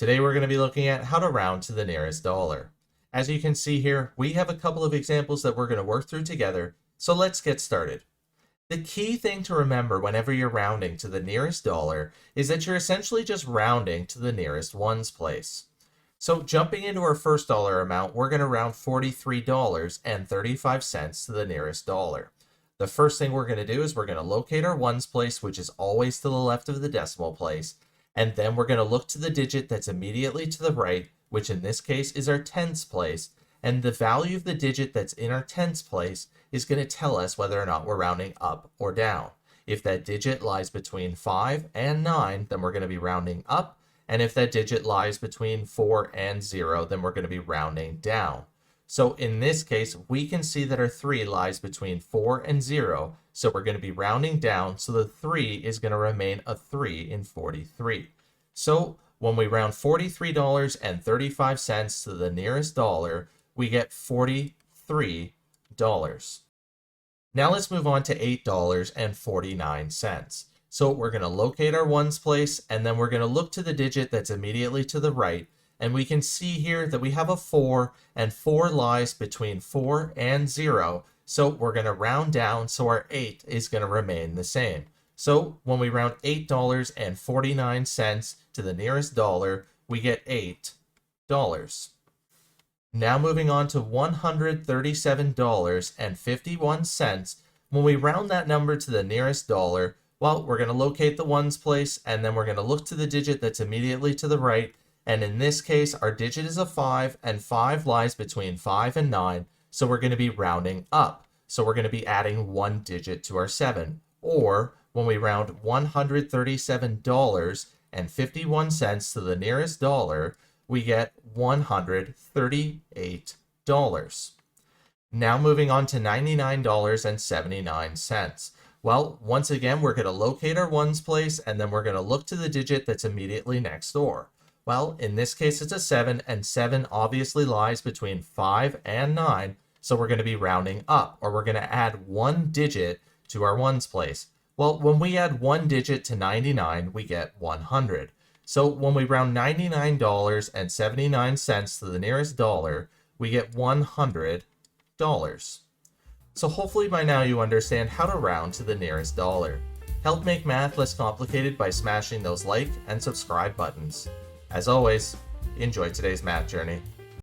Today we're going to be looking at how to round to the nearest dollar. As you can see here, we have a couple of examples that we're going to work through together, so let's get started. The key thing to remember whenever you're rounding to the nearest dollar is that you're essentially just rounding to the nearest ones place. So jumping into our first dollar amount, we're going to round $43.35 to the nearest dollar. The first thing we're going to do is we're going to locate our ones place, which is always to the left of the decimal place. And then we're going to look to the digit that's immediately to the right, which in this case is our tens place. And the value of the digit that's in our tens place is going to tell us whether or not we're rounding up or down. If that digit lies between 5 and 9, then we're going to be rounding up. And if that digit lies between 4 and 0, then we're going to be rounding down. So in this case, we can see that our 3 lies between 4 and 0. So we're going to be rounding down. So the 3 is going to remain a 3 in 43. So when we round $43.35 to the nearest dollar, we get $43. Now let's move on to $8.49. So we're going to locate our ones place, and then we're going to look to the digit that's immediately to the right. And we can see here that we have a 4, and 4 lies between 4 and 0. So we're going to round down, so our 8 is going to remain the same. So when we round $8.49 to the nearest dollar, we get $8. Now moving on to $137.51. When we round that number to the nearest dollar, well, we're going to locate the ones place, and then we're going to look to the digit that's immediately to the right. And in this case, our digit is a 5, and 5 lies between 5 and 9. So we're going to be rounding up. So we're going to be adding one digit to our 7. Or when we round $137.51 to the nearest dollar, we get $138. Now moving on to $99.79. Well, once again, we're going to locate our ones place, and then we're going to look to the digit that's immediately next door. Well, in this case, it's a 7, and 7 obviously lies between 5 and 9, so we're going to be rounding up, or we're going to add one digit to our ones place. Well, when we add one digit to 99, we get 100. So when we round $99.79 to the nearest dollar, we get $100. So hopefully by now you understand how to round to the nearest dollar. Help make math less complicated by smashing those like and subscribe buttons. As always, enjoy today's math journey.